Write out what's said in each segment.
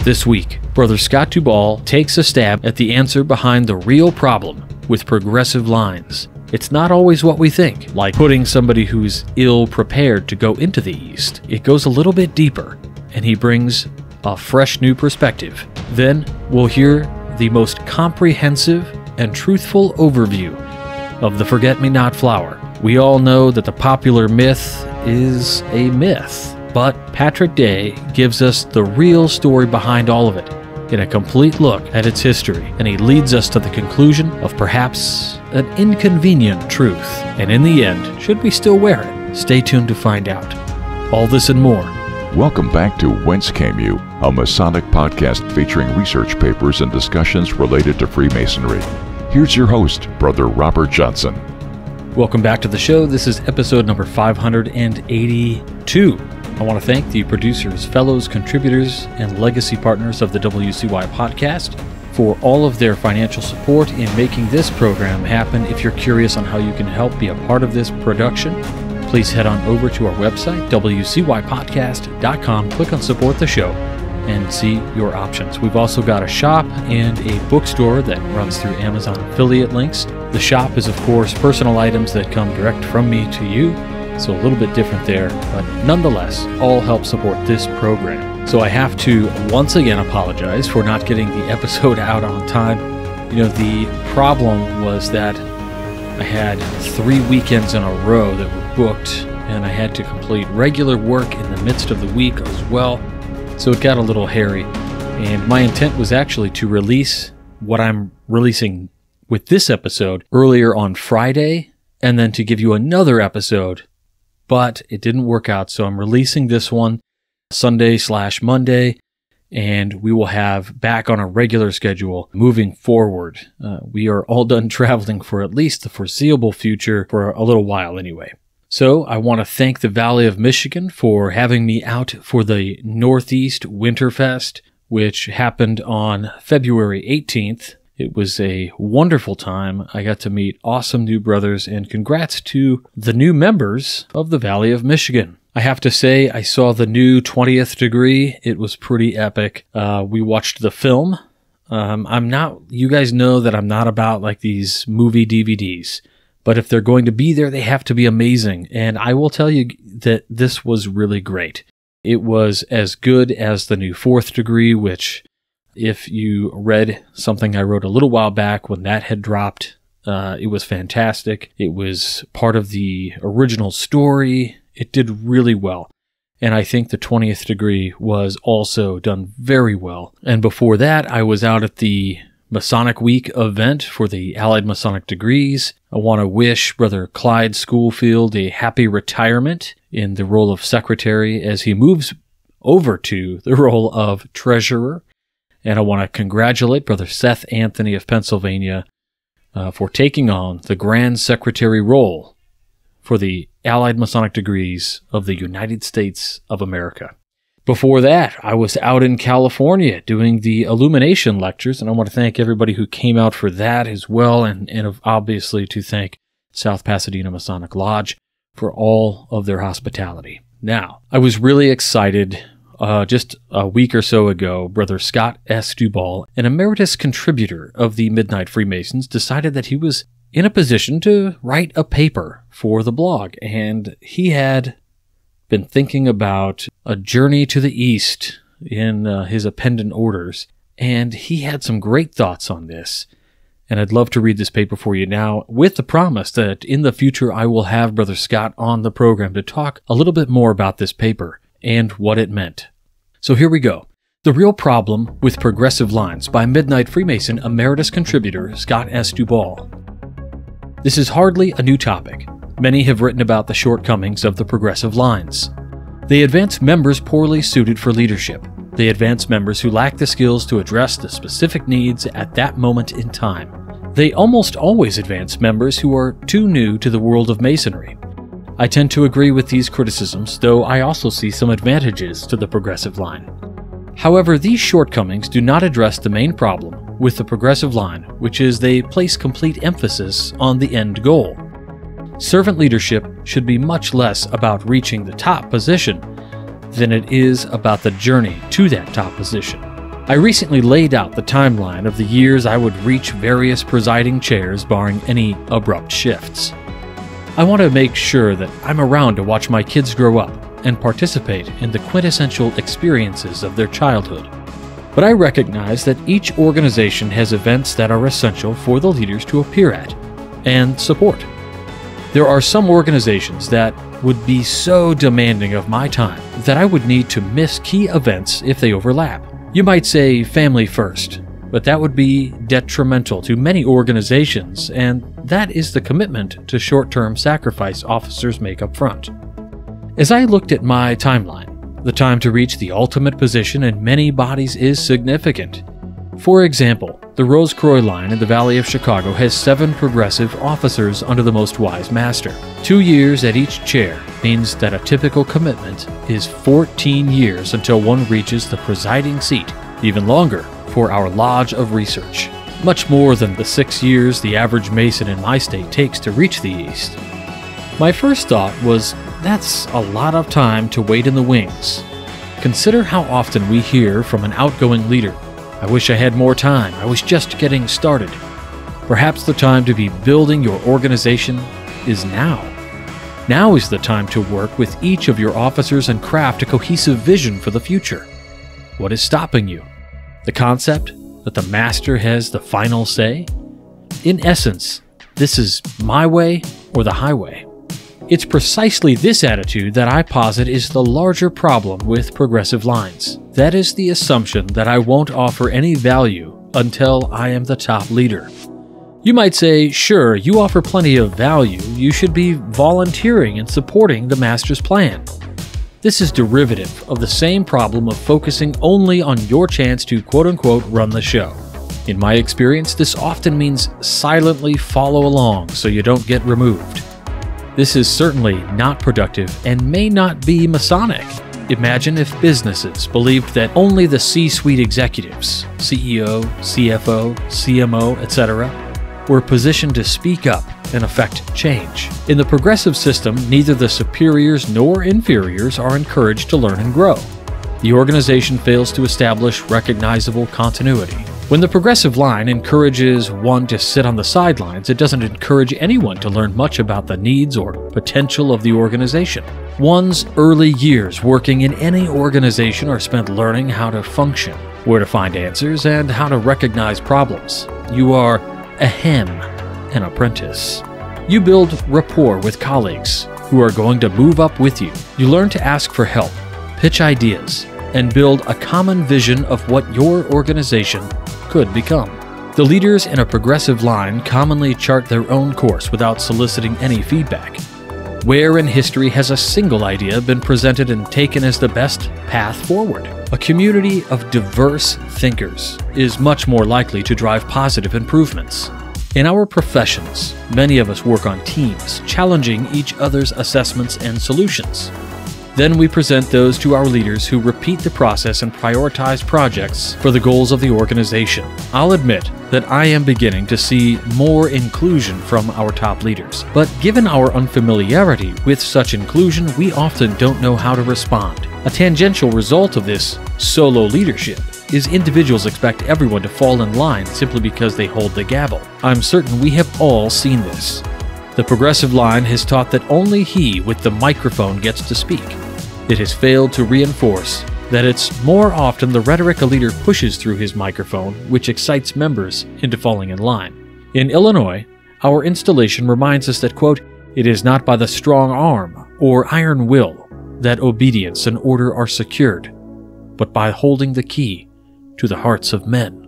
This week, Brother Scott Duvall takes a stab at the answer behind the real problem with progressive lines. It's not always what we think, like putting somebody who's ill-prepared to go into the East. It goes a little bit deeper, and he brings a fresh new perspective. Then, we'll hear the most comprehensive and truthful overview of the Forget-Me-Not flower. We all know that the popular myth is a myth, but Patrick Day gives us the real story behind all of it in a complete look at its history, and he leads us to the conclusion of perhaps an inconvenient truth. And in the end, should we still wear it? Stay tuned to find out. All this and more. Welcome back to Whence Came You, a Masonic podcast featuring research papers and discussions related to Freemasonry. Here's your host, Brother Robert Johnson. Welcome back to the show. This is episode number 582. I want to thank the producers, fellows, contributors, and legacy partners of the WCY podcast for all of their financial support in making this program happen. If you're curious on how you can help be a part of this production, please head on over to our website, wcypodcast.com, click on support the show, and see your options. We've also got a shop and a bookstore that runs through Amazon affiliate links. The shop is, of course, personal items that come direct from me to you, so a little bit different there, but nonetheless, all help support this program. So I have to once again apologize for not getting the episode out on time. You know, the problem was that I had 3 weekends in a row that were booked, and I had to complete regular work in the midst of the week as well. So it got a little hairy, and my intent was actually to release what I'm releasing with this episode earlier on Friday, and then to give you another episode, but it didn't work out, so I'm releasing this one Sunday/Monday, and we will have back on a regular schedule moving forward. We are all done traveling for at least the foreseeable future, for a little while anyway. So I want to thank the Valley of Michigan for having me out for the Northeast Winterfest, which happened on February 18th. It was a wonderful time. I got to meet awesome new brothers, and congrats to the new members of the Valley of Michigan. I have to say, I saw the new 20th Degree. It was pretty epic. We watched the film. You guys know that I'm not about like these movie DVDs. But if they're going to be there, they have to be amazing. And I will tell you that this was really great. It was as good as the new 4th Degree, which, if you read something I wrote a little while back when that had dropped, it was fantastic. It was part of the original story. It did really well. And I think the 20th Degree was also done very well. And before that, I was out at the Masonic Week event for the Allied Masonic Degrees. I want to wish Brother Clyde Schoolfield a happy retirement in the role of secretary as he moves over to the role of treasurer. And I want to congratulate Brother Seth Anthony of Pennsylvania for taking on the Grand Secretary role for the Allied Masonic Degrees of the United States of America. Before that, I was out in California doing the illumination lectures, and I want to thank everybody who came out for that as well, and obviously to thank South Pasadena Masonic Lodge for all of their hospitality. Now, I was really excited. Just a week or so ago, Brother Scott S. Duvall, an emeritus contributor of the Midnight Freemasons, decided that he was in a position to write a paper for the blog, and he had been thinking about a journey to the East in his appendant orders, and he had some great thoughts on this. And I'd love to read this paper for you now, with the promise that in the future I will have Brother Scott on the program to talk a little bit more about this paper and what it meant. So here we go. The Real Problem with Progressive Lines by Midnight Freemason Emeritus Contributor Scott S. Duvall. This is hardly a new topic. Many have written about the shortcomings of the progressive lines. They advance members poorly suited for leadership. They advance members who lack the skills to address the specific needs at that moment in time. They almost always advance members who are too new to the world of Masonry. I tend to agree with these criticisms, though I also see some advantages to the progressive line. However, these shortcomings do not address the main problem with the progressive line, which is they place complete emphasis on the end goal. Servant leadership should be much less about reaching the top position than it is about the journey to that top position. I recently laid out the timeline of the years I would reach various presiding chairs barring any abrupt shifts. I want to make sure that I'm around to watch my kids grow up and participate in the quintessential experiences of their childhood. But I recognize that each organization has events that are essential for the leaders to appear at and support. There are some organizations that would be so demanding of my time that I would need to miss key events if they overlap. You might say family first, but that would be detrimental to many organizations, and that is the commitment to short-term sacrifice officers make up front. As I looked at my timeline, the time to reach the ultimate position in many bodies is significant. For example, the Rose-Croix line in the Valley of Chicago has 7 progressive officers under the Most Wise Master. 2 years at each chair means that a typical commitment is 14 years until one reaches the presiding seat, even longer for our Lodge of Research, much more than the 6 years the average Mason in my state takes to reach the East. My first thought was, that's a lot of time to wait in the wings. Consider how often we hear from an outgoing leader, "I wish I had more time, I was just getting started." Perhaps the time to be building your organization is now. Now is the time to work with each of your officers and craft a cohesive vision for the future. What is stopping you? The concept that the master has the final say? In essence, this is my way or the highway. It's precisely this attitude that I posit is the larger problem with progressive lines. That is the assumption that I won't offer any value until I am the top leader. You might say, sure, you offer plenty of value, you should be volunteering and supporting the master's plan. This is derivative of the same problem of focusing only on your chance to quote-unquote run the show. In my experience, this often means silently follow along so you don't get removed. This is certainly not productive and may not be Masonic. Imagine if businesses believed that only the C-suite executives, CEO, CFO, CMO, etc., were positioned to speak up and affect change. In the progressive system, neither the superiors nor inferiors are encouraged to learn and grow. The organization fails to establish recognizable continuity. When the progressive line encourages one to sit on the sidelines, it doesn't encourage anyone to learn much about the needs or potential of the organization. One's early years working in any organization are spent learning how to function, where to find answers, and how to recognize problems. You are an apprentice. You build rapport with colleagues who are going to move up with you. You learn to ask for help, pitch ideas, and build a common vision of what your organization could become. The leaders in a progressive line commonly chart their own course without soliciting any feedback. Where in history has a single idea been presented and taken as the best path forward? A community of diverse thinkers is much more likely to drive positive improvements. In our professions, many of us work on teams, challenging each other's assessments and solutions. Then we present those to our leaders who repeat the process and prioritize projects for the goals of the organization. I'll admit that I am beginning to see more inclusion from our top leaders. But given our unfamiliarity with such inclusion, we often don't know how to respond. A tangential result of this solo leadership is individuals expect everyone to fall in line simply because they hold the gavel. I'm certain we have all seen this. The progressive line has taught that only he with the microphone gets to speak. It has failed to reinforce that it's more often the rhetoric a leader pushes through his microphone which excites members into falling in line. In Illinois, our installation reminds us that, quote, "It is not by the strong arm or iron will that obedience and order are secured, but by holding the key to the hearts of men."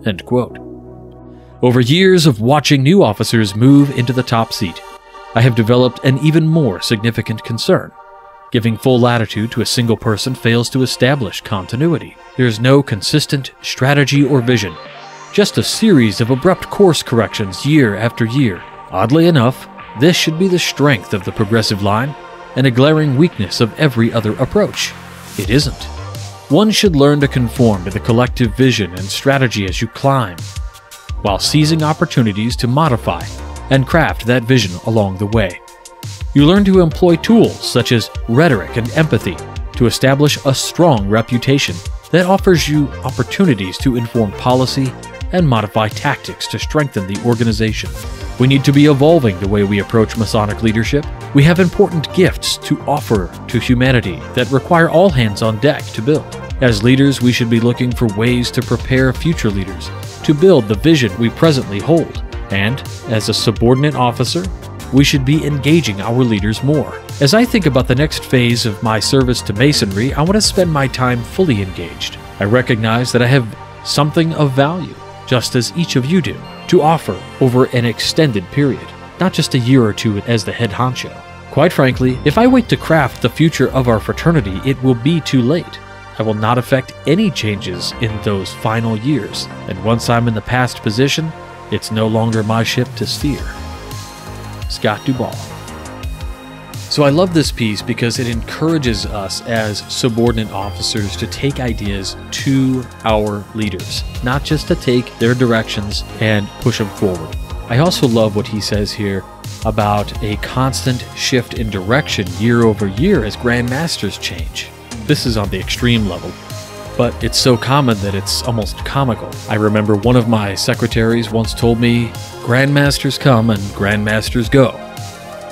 End quote. Over years of watching new officers move into the top seat, I have developed an even more significant concern. Giving full latitude to a single person fails to establish continuity. There is no consistent strategy or vision, just a series of abrupt course corrections year after year. Oddly enough, this should be the strength of the progressive line and a glaring weakness of every other approach. It isn't. One should learn to conform to the collective vision and strategy as you climb, while seizing opportunities to modify and craft that vision along the way. You learn to employ tools such as rhetoric and empathy to establish a strong reputation that offers you opportunities to inform policy and modify tactics to strengthen the organization. We need to be evolving the way we approach Masonic leadership. We have important gifts to offer to humanity that require all hands on deck to build. As leaders, we should be looking for ways to prepare future leaders to build the vision we presently hold. And as a subordinate officer, we should be engaging our leaders more. As I think about the next phase of my service to Masonry, I want to spend my time fully engaged. I recognize that I have something of value, just as each of you do, to offer over an extended period, not just a year or two as the head honcho. Quite frankly, if I wait to craft the future of our fraternity, it will be too late. I will not affect any changes in those final years, and once I'm in the past position, it's no longer my ship to steer. Scott Duball. So I love this piece because it encourages us as subordinate officers to take ideas to our leaders, not just to take their directions and push them forward. I also love what he says here about a constant shift in direction year over year as grandmasters change. This is on the extreme level, but it's so common that it's almost comical. I remember one of my secretaries once told me, "Grandmasters come and grandmasters go."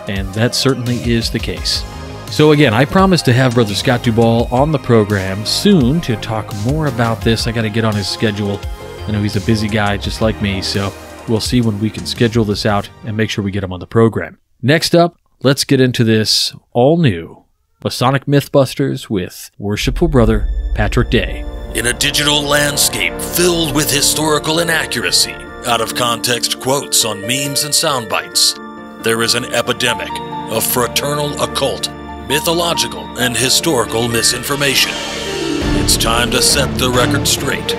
And that certainly is the case. So again, I promise to have Brother Scott Duball on the program soon to talk more about this. I got to get on his schedule. I know he's a busy guy just like me, so we'll see when we can schedule this out and make sure we get him on the program. Next up, let's get into this all new Masonic Myth Busters with Worshipful Brother Patrick Day. In a digital landscape filled with historical inaccuracy, out-of-context quotes on memes and sound bites, there is an epidemic of fraternal occult, mythological, and historical misinformation. It's time to set the record straight.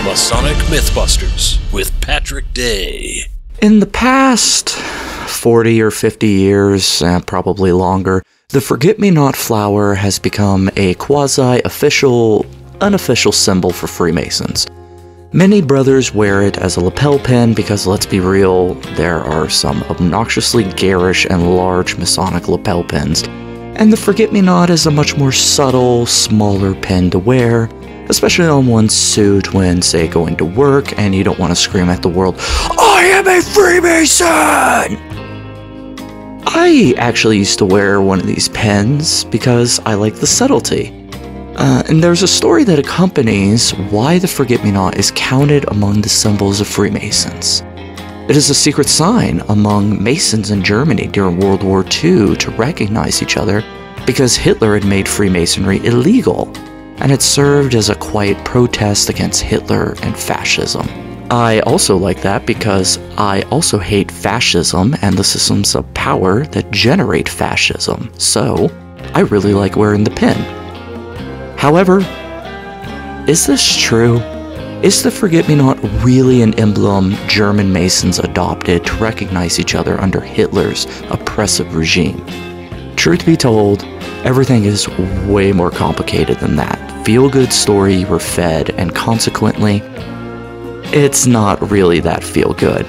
Masonic Mythbusters with Patrick Day. In the past 40 or 50 years, probably longer, the Forget-Me-Not flower has become a quasi-official, unofficial symbol for Freemasons. Many brothers wear it as a lapel pin because, let's be real, there are some obnoxiously garish and large Masonic lapel pins, and the Forget-Me-Not is a much more subtle, smaller pin to wear, especially on one's suit when, say, going to work and you don't want to scream at the world, "I am a Freemason!" I actually used to wear one of these pins because I like the subtlety. And there's a story that accompanies why the Forget-Me-Not is counted among the symbols of Freemasons. It is a secret sign among Masons in Germany during World War II to recognize each other because Hitler had made Freemasonry illegal, and it served as a quiet protest against Hitler and fascism. I also like that because I also hate fascism and the systems of power that generate fascism, so I really like wearing the pin. However, is this true? Is the Forget-Me-Not really an emblem German Masons adopted to recognize each other under Hitler's oppressive regime? Truth be told, everything is way more complicated than that. Feel-good story you were fed, and consequently, it's not really that feel-good.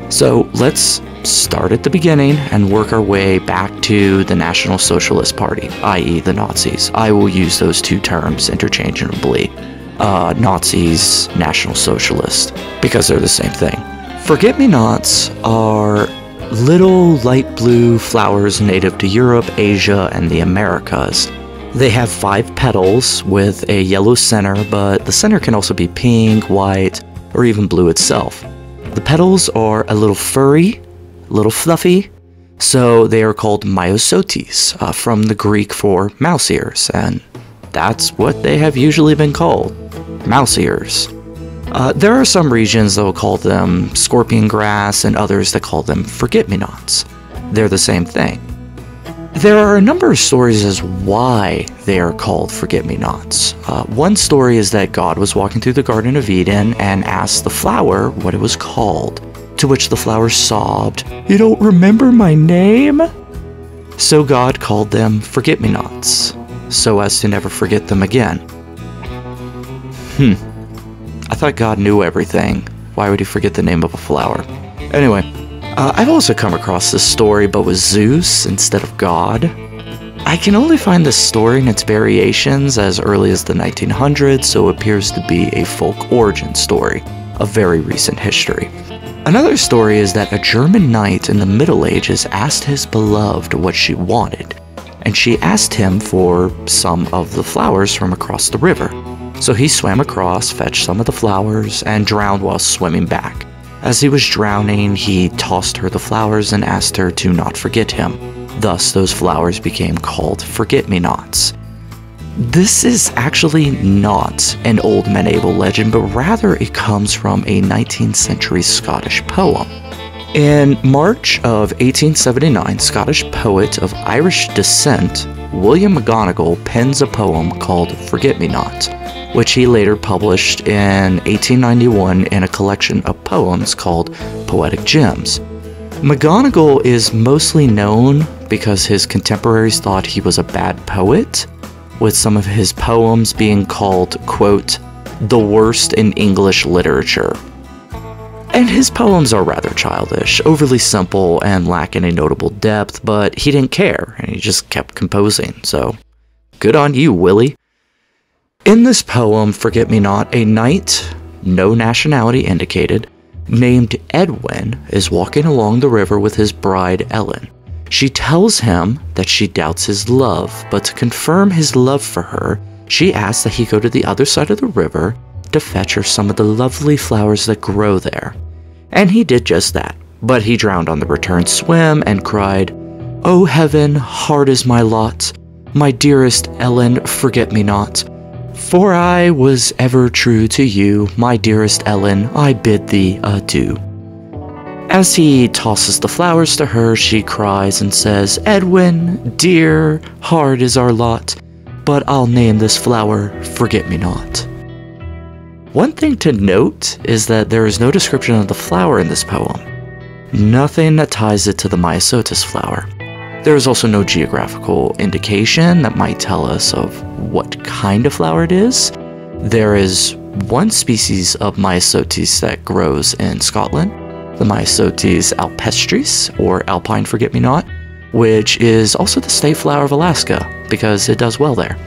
So let's start at the beginning and work our way back to the National Socialist Party, i.e. the Nazis. I will use those two terms interchangeably. Nazis, National Socialist, because they're the same thing. Forget-Me-Nots are little light blue flowers native to Europe, Asia, and the Americas. They have 5 petals with a yellow center, but the center can also be pink, white, or even blue itself. The petals are a little furry, a little fluffy, so they are called myosotis, from the Greek for mouse ears, and that's what they have usually been called, mouse ears. There are some regions that will call them scorpion grass and others that call them forget-me-nots. They're the same thing. There are a number of stories as why they are called forget-me-nots. One story is that God was walking through the Garden of Eden and asked the flower what it was called, to which the flower sobbed, "You don't remember my name?" So God called them forget-me-nots, so as to never forget them again. I thought God knew everything. Why would he forget the name of a flower? Anyway, I've also come across this story, but with Zeus instead of God. I can only find this story and its variations as early as the 1900s, so it appears to be a folk origin story of very recent history. Another story is that a German knight in the Middle Ages asked his beloved what she wanted, and she asked him for some of the flowers from across the river. So he swam across, fetched some of the flowers, and drowned while swimming back. As he was drowning, he tossed her the flowers and asked her to not forget him. Thus, those flowers became called forget-me-nots. This is actually not an old medieval legend, but rather it comes from a 19th century Scottish poem. In March of 1879, Scottish poet of Irish descent, William McGonagall pens a poem called Forget-me-not, which he later published in 1891 in a collection of poems called Poetic Gems. McGonagall is mostly known because his contemporaries thought he was a bad poet, with some of his poems being called, quote, the worst in English literature. And his poems are rather childish, overly simple, and lack any notable depth, but he didn't care, and he just kept composing, so good on you, Willie. In this poem, Forget-me-not, a knight, no nationality indicated, named Edwin is walking along the river with his bride Ellen. She tells him that she doubts his love, but to confirm his love for her, she asks that he go to the other side of the river to fetch her some of the lovely flowers that grow there. And he did just that, but he drowned on the return swim and cried, "O heaven, hard is my lot, my dearest Ellen, forget me not. For I was ever true to you, my dearest Ellen, I bid thee adieu." As he tosses the flowers to her, she cries and says, "Edwin, dear, hard is our lot, but I'll name this flower Forget-me-not." One thing to note is that there is no description of the flower in this poem. Nothing that ties it to the myosotis flower. There is also no geographical indication that might tell us of what kind of flower it is. There is one species of myosotis that grows in Scotland, the Myosotis alpestris, or alpine forget-me-not, which is also the state flower of Alaska, because it does well there.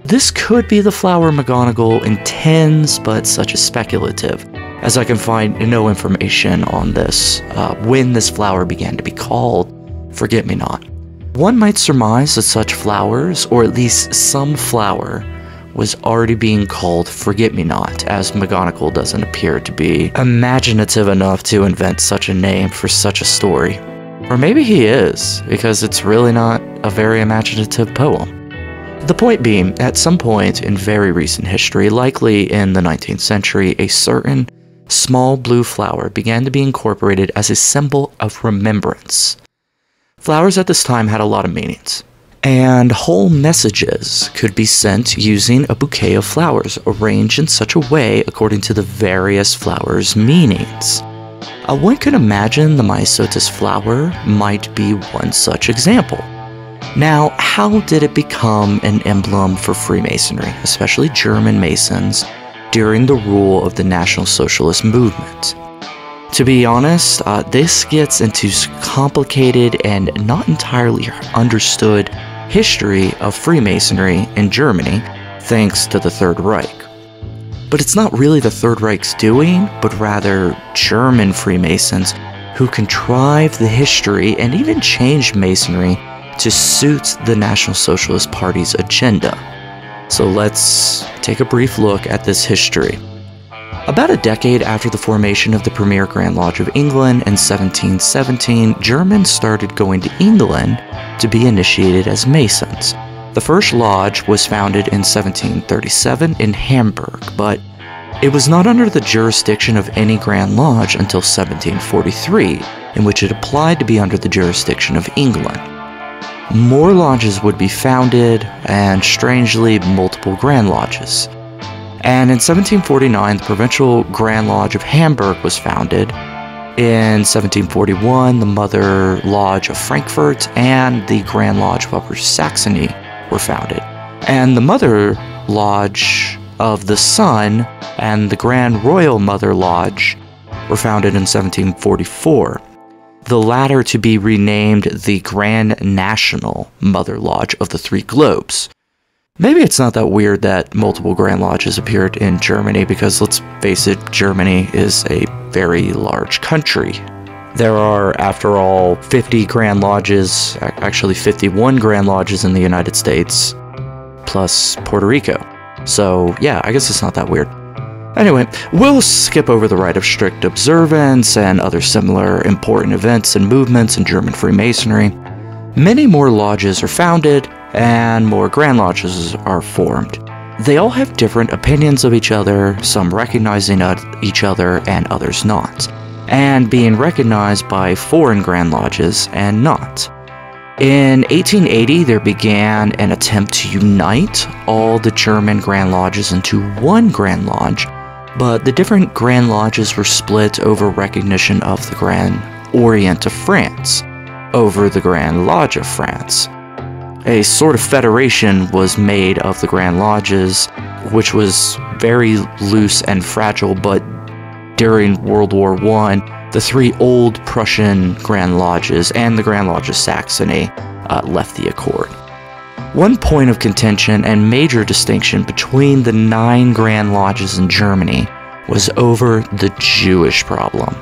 This could be the flower McGonagall intends, but such is speculative, as I can find no information on this, when this flower began to be called Forget-me-not. One might surmise that such flowers, or at least some flower, was already being called Forget-me-not, as McGonagall doesn't appear to be imaginative enough to invent such a name for such a story. Or maybe he is, because it's really not a very imaginative poem. The point being, at some point in very recent history, likely in the 19th century, a certain small blue flower began to be incorporated as a symbol of remembrance. Flowers at this time had a lot of meanings, and whole messages could be sent using a bouquet of flowers arranged in such a way according to the various flowers' meanings. One could imagine the myosotis flower might be one such example. Now, how did it become an emblem for Freemasonry, especially German Masons, during the rule of the National Socialist movement? To be honest, this gets into complicated and not entirely understood history of Freemasonry in Germany, thanks to the Third Reich. But it's not really the Third Reich's doing, but rather German Freemasons who contrived the history and even changed Masonry to suit the National Socialist Party's agenda. So let's take a brief look at this history. About a decade after the formation of the Premier Grand Lodge of England in 1717, Germans started going to England to be initiated as Masons. The first lodge was founded in 1737 in Hamburg, but it was not under the jurisdiction of any Grand Lodge until 1743, in which it applied to be under the jurisdiction of England. More lodges would be founded, and strangely, multiple Grand Lodges. And in 1749, the Provincial Grand Lodge of Hamburg was founded. In 1741, the Mother Lodge of Frankfurt and the Grand Lodge of Upper Saxony were founded. And the Mother Lodge of the Sun and the Grand Royal Mother Lodge were founded in 1744. the latter to be renamed the Grand National Mother Lodge of the Three Globes. Maybe it's not that weird that multiple Grand Lodges appeared in Germany, because let's face it, Germany is a very large country. There are, after all, 50 Grand Lodges, actually 51 Grand Lodges in the United States, plus Puerto Rico. So yeah, I guess it's not that weird. Anyway, we'll skip over the rite of strict observance and other similar important events and movements in German Freemasonry. Many more lodges are founded, and more Grand Lodges are formed. They all have different opinions of each other, some recognizing each other and others not, and being recognized by foreign Grand Lodges and not. In 1880, there began an attempt to unite all the German Grand Lodges into one Grand Lodge, but the different Grand Lodges were split over recognition of the Grand Orient of France over the Grand Lodge of France. A sort of federation was made of the Grand Lodges, which was very loose and fragile, but during World War I, the three old Prussian Grand Lodges and the Grand Lodge of Saxony left the accord. One point of contention and major distinction between the 9 Grand Lodges in Germany was over the Jewish problem.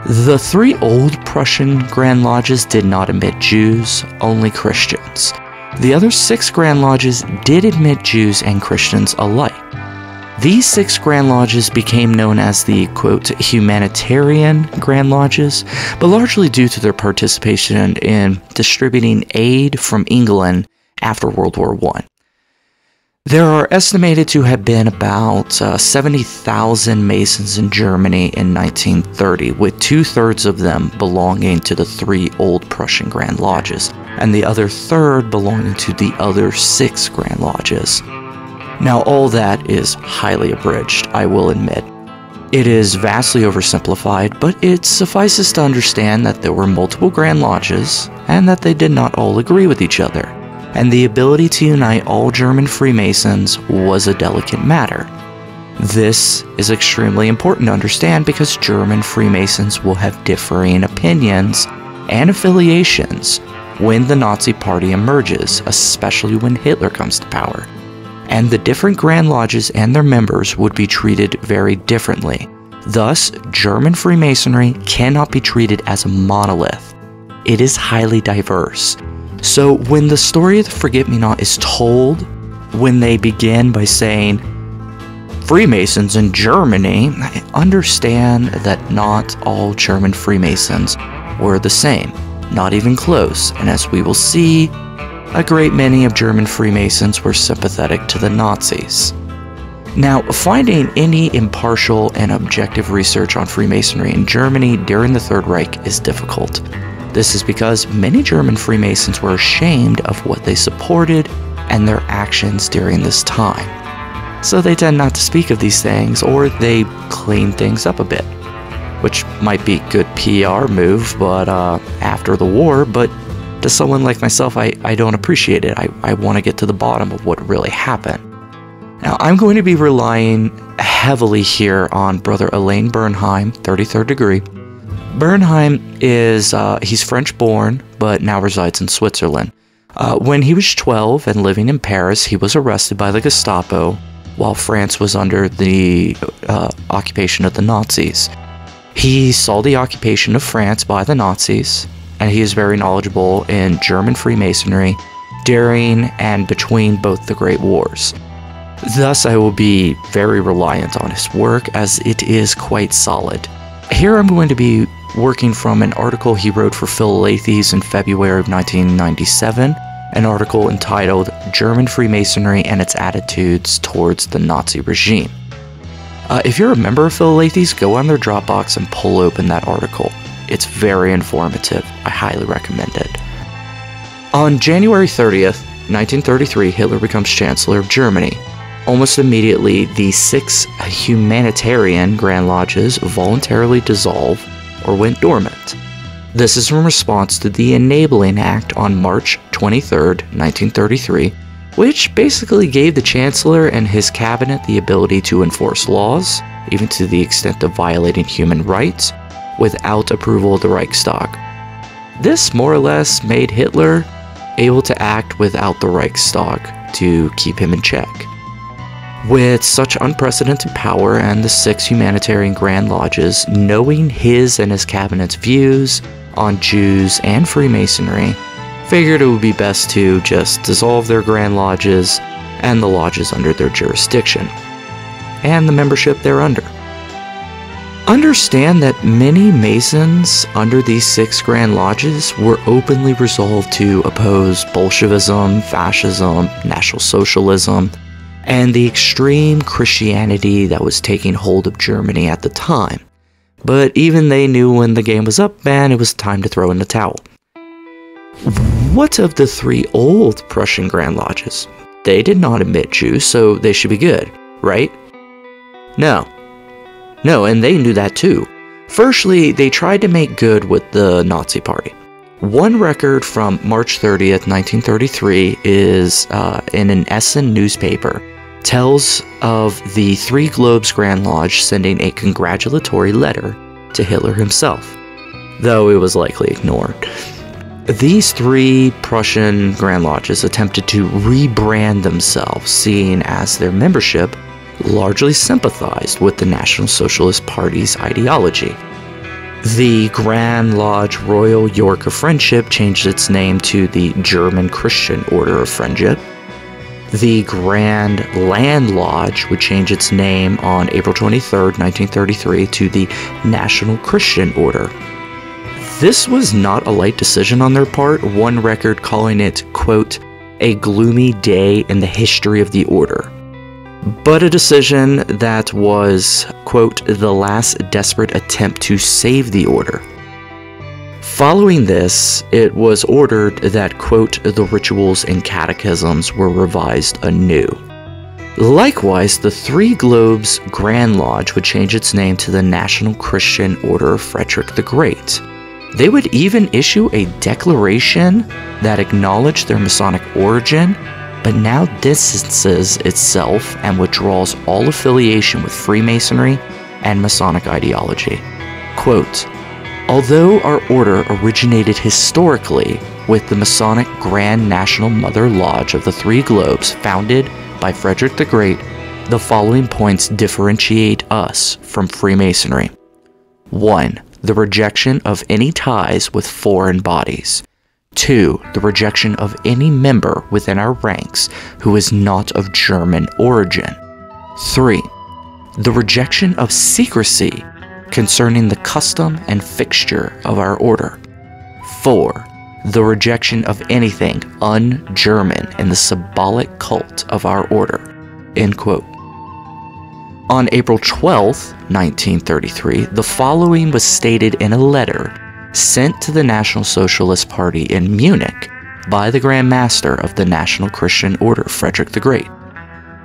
The 3 old Prussian Grand Lodges did not admit Jews, only Christians. The other 6 Grand Lodges did admit Jews and Christians alike. These 6 Grand Lodges became known as the, quote, humanitarian Grand Lodges, but largely due to their participation in distributing aid from England after World War I. There are estimated to have been about 70,000 Masons in Germany in 1930, with 2/3 of them belonging to the 3 old Prussian Grand Lodges, and the other third belonging to the other 6 Grand Lodges. Now, all that is highly abridged, I will admit. It is vastly oversimplified, but it suffices to understand that there were multiple Grand Lodges, and that they did not all agree with each other, and the ability to unite all German Freemasons was a delicate matter. This is extremely important to understand because German Freemasons will have differing opinions and affiliations when the Nazi Party emerges, especially when Hitler comes to power. And the different Grand Lodges and their members would be treated very differently. Thus, German Freemasonry cannot be treated as a monolith. It is highly diverse. So when the story of the Forget-Me-Not is told, when they begin by saying, Freemasons in Germany, understand that not all German Freemasons were the same, not even close, and as we will see, a great many of German Freemasons were sympathetic to the Nazis. Now, finding any impartial and objective research on Freemasonry in Germany during the Third Reich is difficult. This is because many German Freemasons were ashamed of what they supported and their actions during this time. So they tend not to speak of these things, or they clean things up a bit, which might be a good PR move but after the war, but to someone like myself, I don't appreciate it. I want to get to the bottom of what really happened. Now, I'm going to be relying heavily here on Brother Alain Bernheim, 33rd degree. Bernheim is, he's French-born, but now resides in Switzerland. When he was 12 and living in Paris, he was arrested by the Gestapo while France was under the occupation of the Nazis. He saw the occupation of France by the Nazis, and he is very knowledgeable in German Freemasonry during and between both the Great Wars. Thus, I will be very reliant on his work, as it is quite solid. Here I'm going to be working from an article he wrote for Philalethes in February of 1997, an article entitled German Freemasonry and Its Attitudes Towards the Nazi Regime. If you're a member of Philalethes, go on their Dropbox and pull open that article. It's very informative. I highly recommend it. On January 30th, 1933, Hitler becomes Chancellor of Germany. Almost immediately, the 6 humanitarian Grand Lodges voluntarily dissolve or went dormant. This is in response to the Enabling Act on March 23rd, 1933, which basically gave the Chancellor and his cabinet the ability to enforce laws, even to the extent of violating human rights, without approval of the Reichstag. This more or less made Hitler able to act without the Reichstag to keep him in check. With such unprecedented power and the 6 humanitarian Grand Lodges knowing his and his cabinet's views on Jews and Freemasonry, figured it would be best to just dissolve their Grand Lodges and the lodges under their jurisdiction, and the membership thereunder. Understand that many Masons under these 6 Grand Lodges were openly resolved to oppose Bolshevism, fascism, National Socialism, and the extreme Christianity that was taking hold of Germany at the time. But even they knew when the game was up and it was time to throw in the towel. What of the 3 old Prussian Grand Lodges? They did not admit Jews, so they should be good, right? No, and they knew that too. Firstly, they tried to make good with the Nazi Party. One record from March 30th, 1933 is in an Essen newspaper, tells of the 3 Globes Grand Lodge sending a congratulatory letter to Hitler himself, though it was likely ignored. These 3 Prussian Grand Lodges attempted to rebrand themselves, seeing as their membership largely sympathized with the National Socialist Party's ideology. The Grand Lodge Royal York of Friendship changed its name to the German Christian Order of Friendship. The Grand Land Lodge would change its name on April 23, 1933 to the National Christian Order. This was not a light decision on their part, one record calling it, quote, a gloomy day in the history of the order, but a decision that was, quote, the last desperate attempt to save the order. Following this, it was ordered that, quote, the rituals and catechisms were revised anew. Likewise, the 3 Globes Grand Lodge would change its name to the National Christian Order of Frederick the Great. They would even issue a declaration that acknowledged their Masonic origin, but now distances itself and withdraws all affiliation with Freemasonry and Masonic ideology. Quote, although our order originated historically with the Masonic Grand National Mother Lodge of the 3 Globes founded by Frederick the Great, the following points differentiate us from Freemasonry. 1. The rejection of any ties with foreign bodies. 2. The rejection of any member within our ranks who is not of German origin. 3. The rejection of secrecy concerning the custom and fixture of our order. 4. The rejection of anything un-German in the symbolic cult of our order." End quote. On April 12, 1933, the following was stated in a letter sent to the National Socialist Party in Munich by the Grand Master of the National Christian Order, Frederick the Great.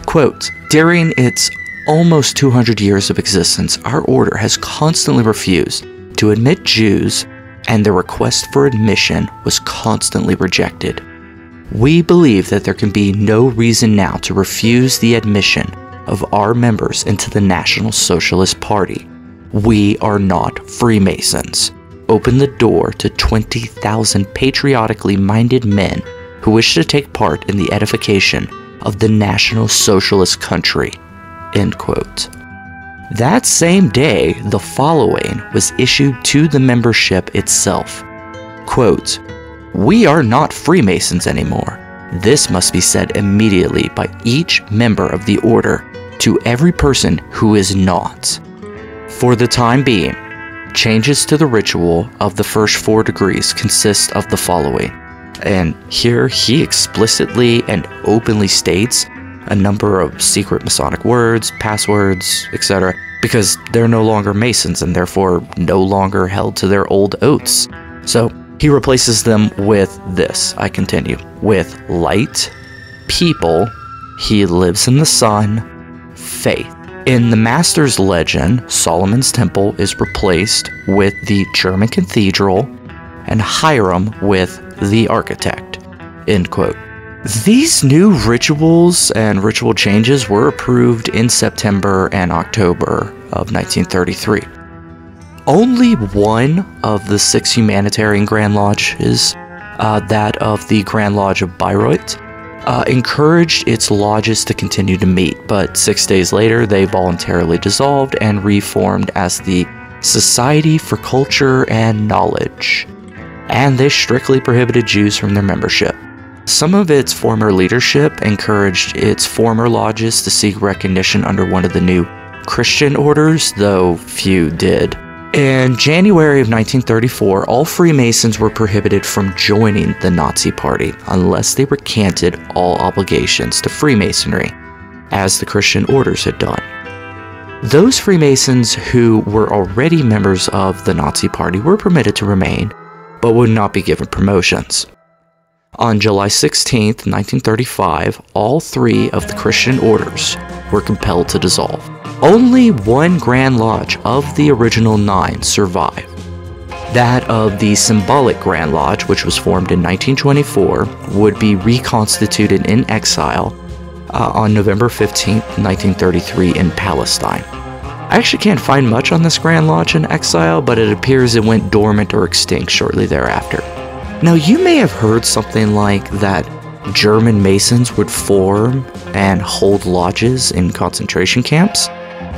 Quote, "During its almost 200 years of existence, our order has constantly refused to admit Jews, and their request for admission was constantly rejected. We believe that there can be no reason now to refuse the admission of our members into the National Socialist Party. We are not Freemasons. Open the door to 20,000 patriotically minded men who wish to take part in the edification of the National Socialist country." End quote. That same day, the following was issued to the membership itself. Quote, "We are not Freemasons anymore. This must be said immediately by each member of the order to every person who is not. For the time being, changes to the ritual of the first 4 degrees consist of the following." And here he explicitly and openly states a number of secret Masonic words, passwords, etc., because they're no longer Masons and therefore no longer held to their old oaths. So he replaces them with this, I continue, with light, people, he lives in the sun, faith. In the Master's legend, Solomon's Temple is replaced with the German Cathedral and Hiram with the architect. End quote. These new rituals and ritual changes were approved in September and October of 1933. Only one of the 6 humanitarian Grand Lodges, that of the Grand Lodge of Bayreuth, encouraged its lodges to continue to meet, but 6 days later they voluntarily dissolved and reformed as the Society for Culture and Knowledge, and they strictly prohibited Jews from their membership. Some of its former leadership encouraged its former lodges to seek recognition under one of the new Christian orders, though few did. In January of 1934, all Freemasons were prohibited from joining the Nazi Party unless they recanted all obligations to Freemasonry, as the Christian orders had done. Those Freemasons who were already members of the Nazi Party were permitted to remain, but would not be given promotions. On July 16, 1935, all 3 of the Christian orders were compelled to dissolve. Only one Grand Lodge of the original 9 survived. That of the symbolic Grand Lodge, which was formed in 1924, would be reconstituted in exile on November 15, 1933 in Palestine. I actually can't find much on this Grand Lodge in exile, but it appears it went dormant or extinct shortly thereafter. Now, you may have heard something like that German Masons would form and hold lodges in concentration camps.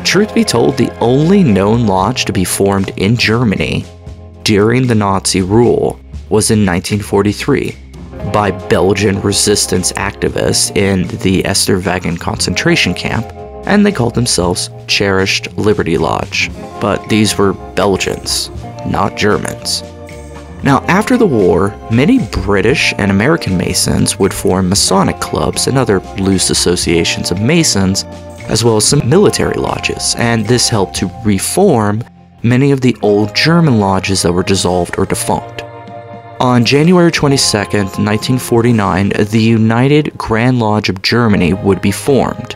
Truth be told, the only known lodge to be formed in Germany during the Nazi rule was in 1943 by Belgian resistance activists in the Esterwagen concentration camp, and they called themselves Cherished Liberty Lodge. But these were Belgians, not Germans. Now, after the war, many British and American Masons would form Masonic clubs and other loose associations of Masons, as well as some military lodges, and this helped to reform many of the old German lodges that were dissolved or defunct. On January 22, 1949, the United Grand Lodge of Germany would be formed.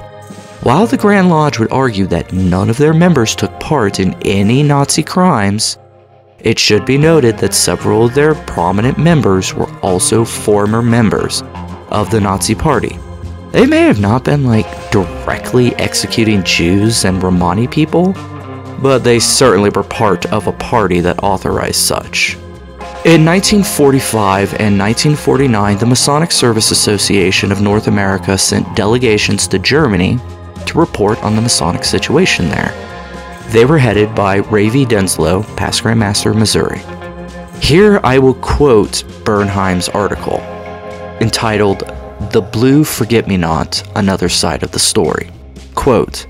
While the Grand Lodge would argue that none of their members took part in any Nazi crimes, it should be noted that several of their prominent members were also former members of the Nazi Party. They may have not been directly executing Jews and Romani people, but they certainly were part of a party that authorized such. In 1945 and 1949, the Masonic Service Association of North America sent delegations to Germany to report on the Masonic situation there. They were headed by Ravi Denslow, past Grand Master of Missouri. Here I will quote Bernheim's article, entitled "The Blue Forget-Me-Not, Another Side of the Story." Quote,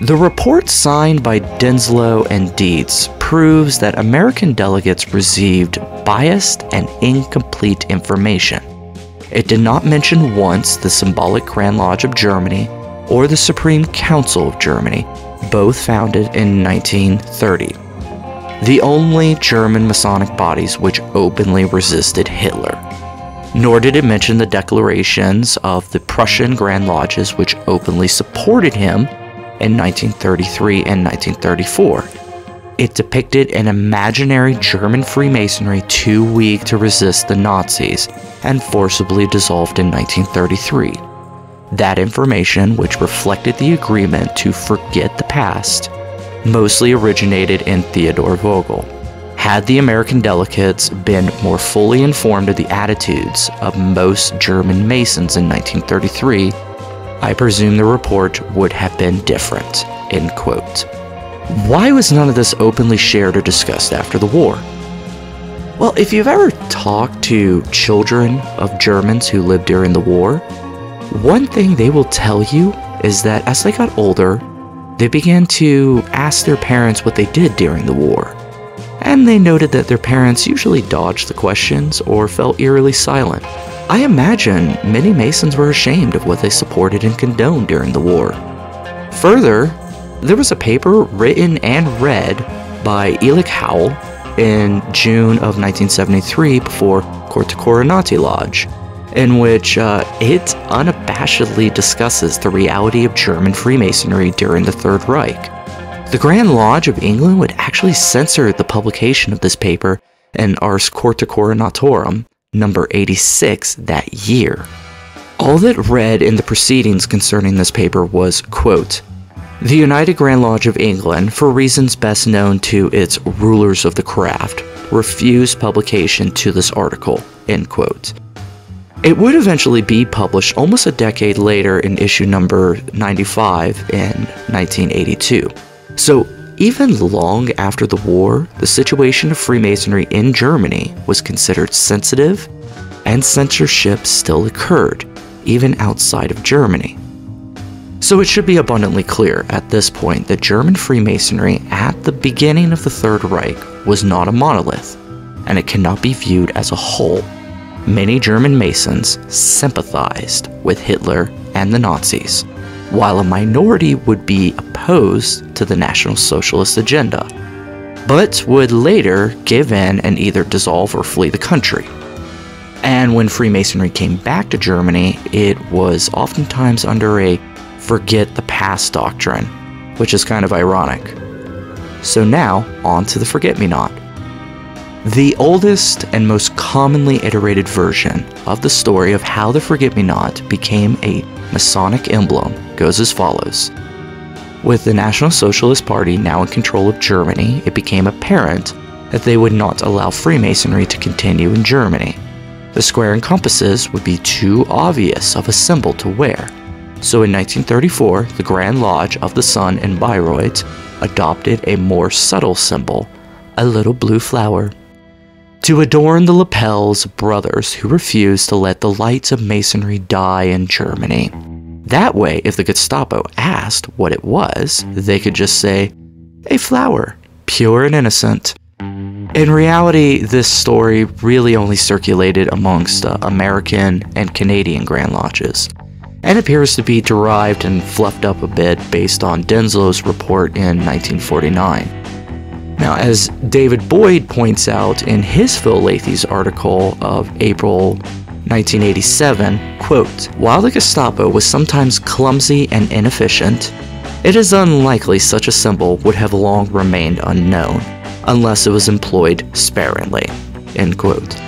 "The report signed by Denslow and Dietz proves that American delegates received biased and incomplete information. It did not mention once the symbolic Grand Lodge of Germany or the Supreme Council of Germany, both founded in 1930, the only German Masonic bodies which openly resisted Hitler. Nor did it mention the declarations of the Prussian Grand Lodges which openly supported him in 1933 and 1934. It depicted an imaginary German Freemasonry too weak to resist the Nazis and forcibly dissolved in 1933. That information, which reflected the agreement to forget the past, mostly originated in Theodor Vogel. Had the American delegates been more fully informed of the attitudes of most German Masons in 1933, I presume the report would have been different." End quote. Why was none of this openly shared or discussed after the war? Well, if you've ever talked to children of Germans who lived during the war, one thing they will tell you is that as they got older, they began to ask their parents what they did during the war. And they noted that their parents usually dodged the questions or felt eerily silent. I imagine many Masons were ashamed of what they supported and condoned during the war. Further, there was a paper written and read by Elik Howell in June of 1973 before Corte Coronati Lodge, in which it unabashedly discusses the reality of German Freemasonry during the Third Reich. The Grand Lodge of England would actually censor the publication of this paper in Ars Corte Coronatorum, number 86, that year. All that read in the proceedings concerning this paper was, quote, The United Grand Lodge of England, for reasons best known to its rulers of the craft, refused publication to this article, end quote. It would eventually be published almost a decade later in issue number 95 in 1982. So even long after the war, the situation of Freemasonry in Germany was considered sensitive, and censorship still occurred, even outside of Germany. So it should be abundantly clear at this point that German Freemasonry at the beginning of the Third Reich was not a monolith, and it cannot be viewed as a whole. Many German Masons sympathized with Hitler and the Nazis, while a minority would be opposed to the National Socialist agenda, but would later give in and either dissolve or flee the country. And when Freemasonry came back to Germany, it was oftentimes under a forget the past doctrine, which is kind of ironic. So now, on to the forget-me-not. The oldest and most commonly iterated version of the story of how the forget-me-not became a Masonic emblem goes as follows. With the National Socialist Party now in control of Germany, it became apparent that they would not allow Freemasonry to continue in Germany. The square and compasses would be too obvious of a symbol to wear. So in 1934, the Grand Lodge of the Sun in Bayreuth adopted a more subtle symbol, a little blue flower, to adorn the lapels of brothers who refused to let the lights of Masonry die in Germany. That way, if the Gestapo asked what it was, they could just say, a flower, pure and innocent. In reality, this story really only circulated amongst American and Canadian Grand Lodges, and appears to be derived and fluffed up a bit based on Denslow's report in 1949. Now, as David Boyd points out in his Phil Lathy's article of April 1987, quote, while the Gestapo was sometimes clumsy and inefficient, it is unlikely such a symbol would have long remained unknown, unless it was employed sparingly, end quote.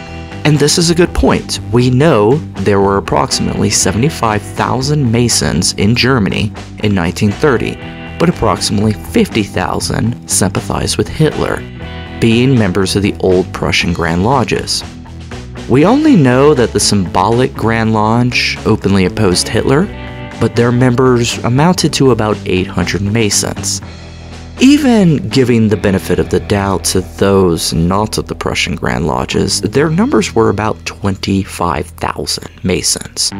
And this is a good point. We know there were approximately 75,000 Masons in Germany in 1930, but approximately 50,000 sympathized with Hitler, being members of the old Prussian Grand Lodges. We only know that the symbolic Grand Lodge openly opposed Hitler, but their members amounted to about 800 Masons. Even giving the benefit of the doubt to those not of the Prussian Grand Lodges, their numbers were about 25,000 Masons.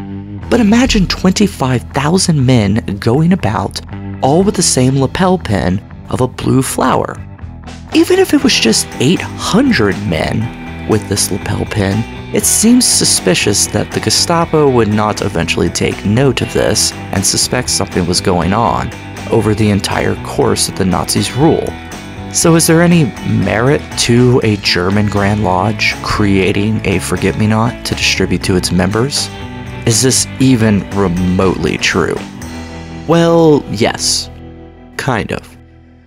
But imagine 25,000 men going about, all with the same lapel pin of a blue flower. Even if it was just 800 men with this lapel pin, it seems suspicious that the Gestapo would not eventually take note of this and suspect something was going on over the entire course of the Nazis' rule. So is there any merit to a German Grand Lodge creating a forget-me-not to distribute to its members? Is this even remotely true? Well, yes. Kind of.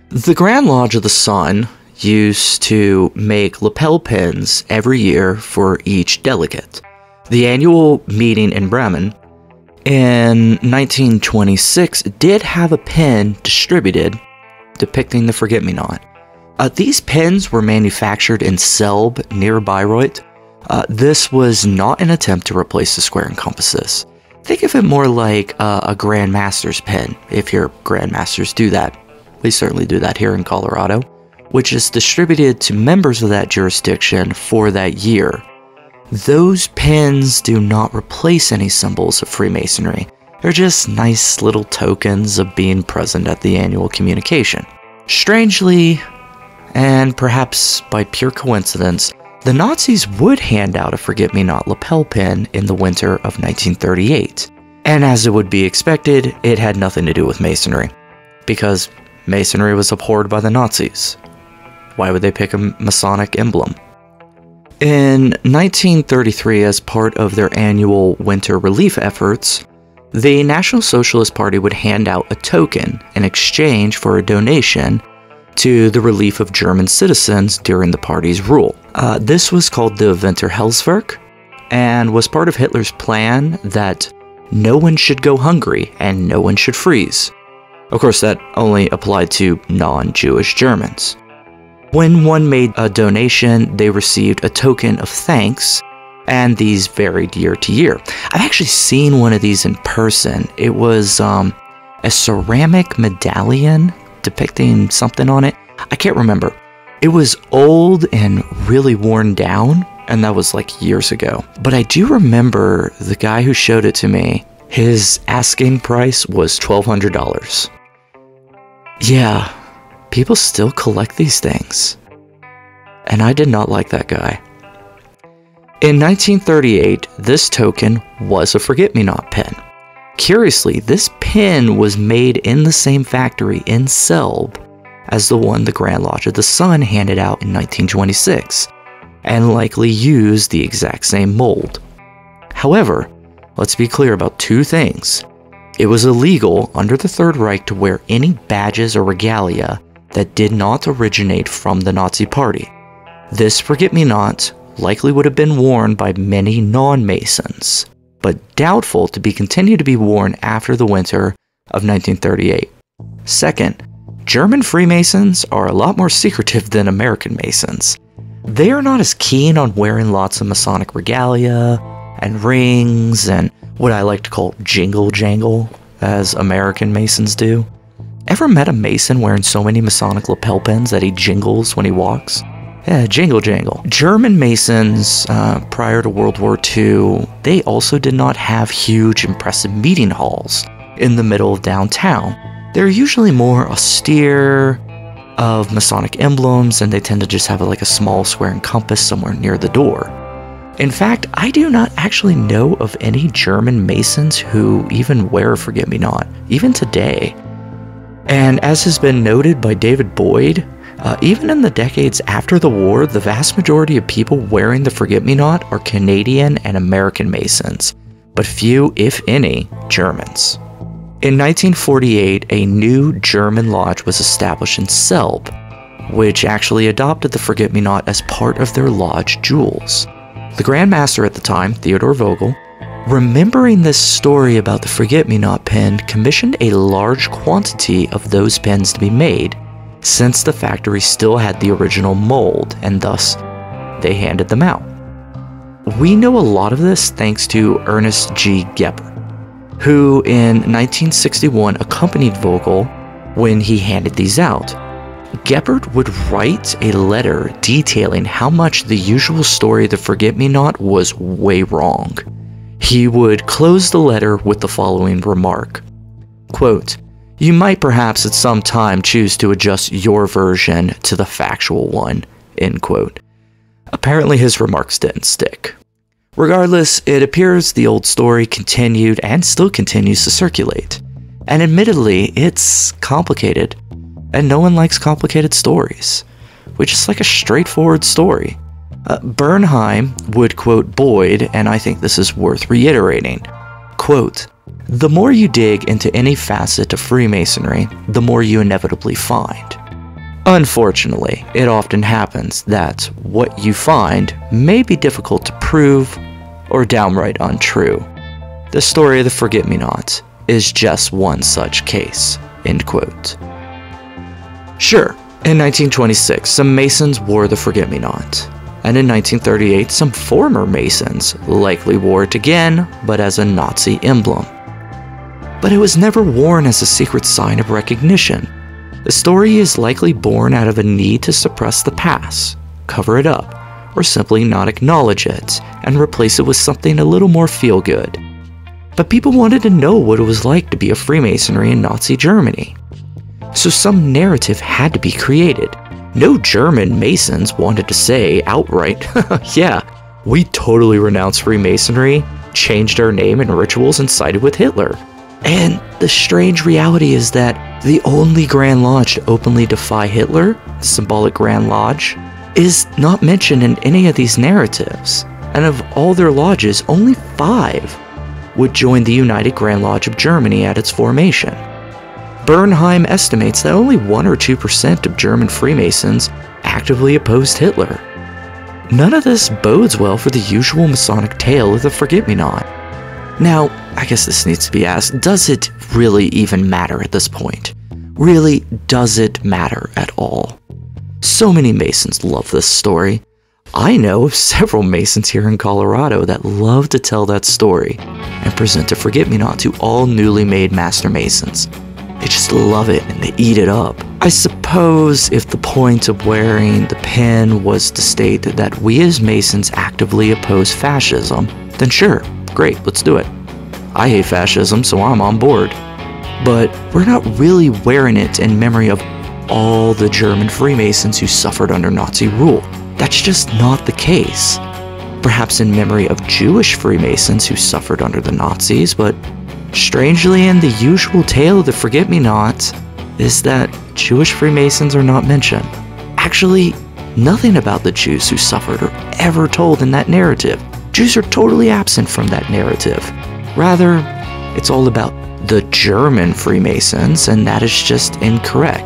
The Grand Lodge of the Sun used to make lapel pins every year for each delegate. The annual meeting in Bremen in 1926 did have a pin distributed depicting the forget-me-not. These pins were manufactured in Selb near Bayreuth. This was not an attempt to replace the square and compasses. Think of it more like a Grand Master's pin, if your Grand Masters do that. We certainly do that here in Colorado, which is distributed to members of that jurisdiction for that year. Those pins do not replace any symbols of Freemasonry. They're just nice little tokens of being present at the annual communication. Strangely, and perhaps by pure coincidence, the Nazis would hand out a forget-me-not lapel pin in the winter of 1938. And as it would be expected, it had nothing to do with Masonry, because Masonry was abhorred by the Nazis. Why would they pick a Masonic emblem? In 1933, as part of their annual winter relief efforts, the National Socialist Party would hand out a token in exchange for a donation to the relief of German citizens during the party's rule. This was called the Winterhilfswerk, and was part of Hitler's plan that no one should go hungry and no one should freeze. Of course, that only applied to non-Jewish Germans. When one made a donation, they received a token of thanks, and these varied year to year. I've actually seen one of these in person. It was a ceramic medallion depicting something on it. I can't remember. It was old and really worn down, and that was like years ago. But I do remember the guy who showed it to me, his asking price was $1,200. Yeah, people still collect these things. And I did not like that guy. In 1938, this token was a forget-me-not pin. Curiously, this pin was made in the same factory in Selb as the one the Grand Lodge of the Sun handed out in 1926, and likely used the exact same mold. However, let's be clear about two things. It was illegal under the Third Reich to wear any badges or regalia that did not originate from the Nazi Party. This forget-me-not likely would have been worn by many non-Masons, but doubtful to be continued to be worn after the winter of 1938. Second, German Freemasons are a lot more secretive than American Masons. They are not as keen on wearing lots of Masonic regalia and rings and what I like to call jingle jangle, as American Masons do. Ever met a Mason wearing so many Masonic lapel pins that he jingles when he walks? Yeah, jingle jangle. German Masons, prior to World War II, they also did not have huge, impressive meeting halls in the middle of downtown. They're usually more austere, of Masonic emblems, and they tend to just have like a small square and compass somewhere near the door. In fact, I do not actually know of any German Masons who even wear a forget-me-not, even today. And as has been noted by David Boyd, even in the decades after the war, the vast majority of people wearing the forget-me-not are Canadian and American Masons, but few, if any, Germans. In 1948, a new German lodge was established in Selb, which actually adopted the forget-me-not as part of their lodge jewels. The Grand Master at the time, Theodor Vogel, remembering this story about the forget-me-not pin, commissioned a large quantity of those pins to be made, since the factory still had the original mold, and thus they handed them out. We know a lot of this thanks to Ernest G. Gebert, who in 1961 accompanied Vogel when he handed these out. Gebert would write a letter detailing how much the usual story of the forget-me-not was way wrong. He would close the letter with the following remark, quote, "You might perhaps at some time choose to adjust your version to the factual one," end quote. Apparently his remarks didn't stick. Regardless, it appears the old story continued and still continues to circulate. And admittedly, it's complicated. And no one likes complicated stories, which is like a straightforward story. Bernheim would quote Boyd, and I think this is worth reiterating. Quote, "The more you dig into any facet of Freemasonry, the more you inevitably find. Unfortunately, it often happens that what you find may be difficult to prove or downright untrue. The story of the forget-me-not is just one such case." End quote. Sure, in 1926, some Masons wore the forget-me-not, and in 1938, some former Masons likely wore it again, but as a Nazi emblem. But it was never worn as a secret sign of recognition. The story is likely born out of a need to suppress the past, cover it up, or simply not acknowledge it, and replace it with something a little more feel-good. But people wanted to know what it was like to be a Freemasonry in Nazi Germany. So some narrative had to be created. No German Masons wanted to say outright, yeah, we totally renounced Freemasonry, changed our name and rituals, and sided with Hitler. And the strange reality is that the only Grand Lodge to openly defy Hitler, the symbolic Grand Lodge, is not mentioned in any of these narratives. And of all their lodges, only 5 would join the United Grand Lodge of Germany at its formation. Bernheim estimates that only 1 or 2% of German Freemasons actively opposed Hitler. None of this bodes well for the usual Masonic tale of the forget-me-not. Now, I guess this needs to be asked, does it really even matter at this point? Really, does it matter at all? So many Masons love this story. I know of several Masons here in Colorado that love to tell that story and present a forget-me-not to all newly made Master Masons. They just love it and they eat it up. I suppose if the point of wearing the pin was to state that we as Masons actively oppose fascism, then sure, great, let's do it. I hate fascism, so I'm on board. But we're not really wearing it in memory of all the German Freemasons who suffered under Nazi rule. That's just not the case. Perhaps in memory of Jewish Freemasons who suffered under the Nazis, but strangely in the usual tale of the forget-me-not is that Jewish Freemasons are not mentioned. Actually, nothing about the Jews who suffered are ever told in that narrative. Jews are totally absent from that narrative. Rather, it's all about the German Freemasons, and that is just incorrect,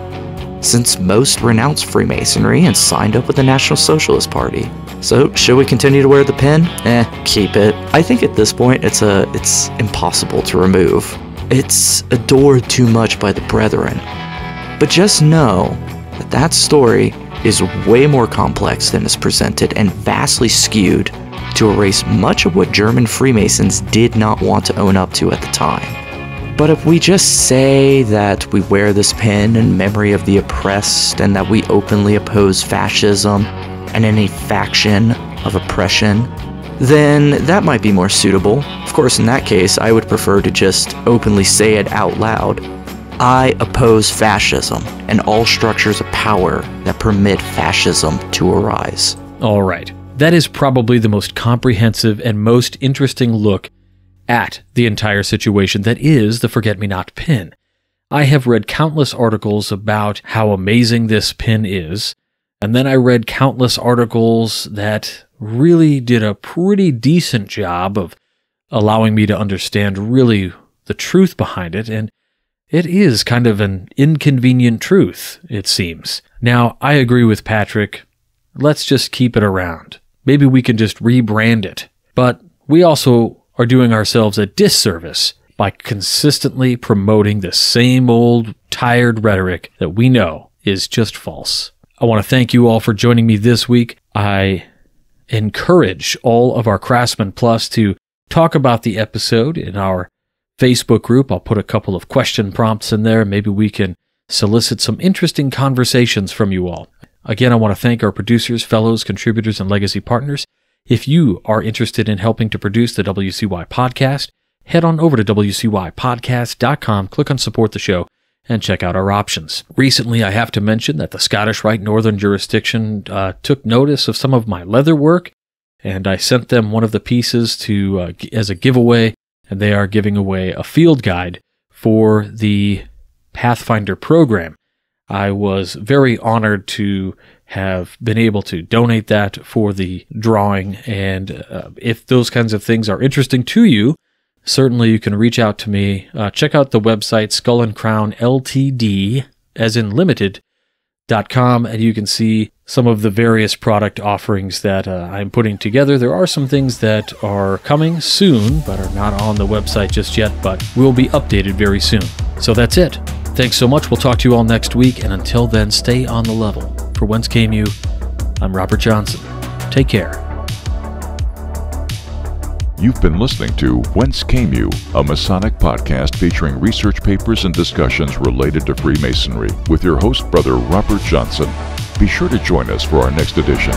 since most renounced Freemasonry and signed up with the National Socialist Party. So, should we continue to wear the pin? Keep it. I think at this point it's impossible to remove. It's adored too much by the brethren. But just know that that story is way more complex than is presented and vastly skewed to erase much of what German Freemasons did not want to own up to at the time. But if we just say that we wear this pin in memory of the oppressed and that we openly oppose fascism and any faction of oppression, then that might be more suitable. Of course, in that case, I would prefer to just openly say it out loud. I oppose fascism and all structures of power that permit fascism to arise. All right. That is probably the most comprehensive and most interesting look at the entire situation that is the Forget-Me-Not pin. I have read countless articles about how amazing this pin is, and then I read countless articles that really did a pretty decent job of allowing me to understand really the truth behind it, and it is kind of an inconvenient truth, it seems. Now, I agree with Patrick. Let's just keep it around. Maybe we can just rebrand it. But we also are doing ourselves a disservice by consistently promoting the same old tired rhetoric that we know is just false. I want to thank you all for joining me this week. I encourage all of our Craftsman Plus to talk about the episode in our Facebook group. I'll put a couple of question prompts in there. Maybe we can solicit some interesting conversations from you all. Again, I want to thank our producers, fellows, contributors, and legacy partners. If you are interested in helping to produce the WCY podcast, head on over to wcypodcast.com, click on support the show, and check out our options. Recently, I have to mention that the Scottish Rite Northern Jurisdiction took notice of some of my leather work, and I sent them one of the pieces to as a giveaway, and they are giving away a field guide for the Pathfinder program. I was very honored to have been able to donate that for the drawing, and if those kinds of things are interesting to you, certainly you can reach out to me. Check out the website Skull and Crown Ltd, as in limited.com, and you can see some of the various product offerings that I'm putting together. There are some things that are coming soon, but are not on the website just yet, but will be updated very soon. So that's it. Thanks so much. We'll talk to you all next week, and until then, stay on the level. For Whence Came You, I'm Robert Johnson. Take care. You've been listening to Whence Came You, a Masonic podcast featuring research papers and discussions related to Freemasonry with your host, Brother Robert Johnson. Be sure to join us for our next edition.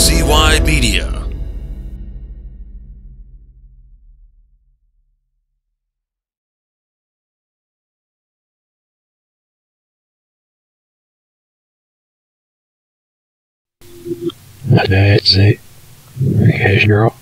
WCY Media. That's it. Cash girl.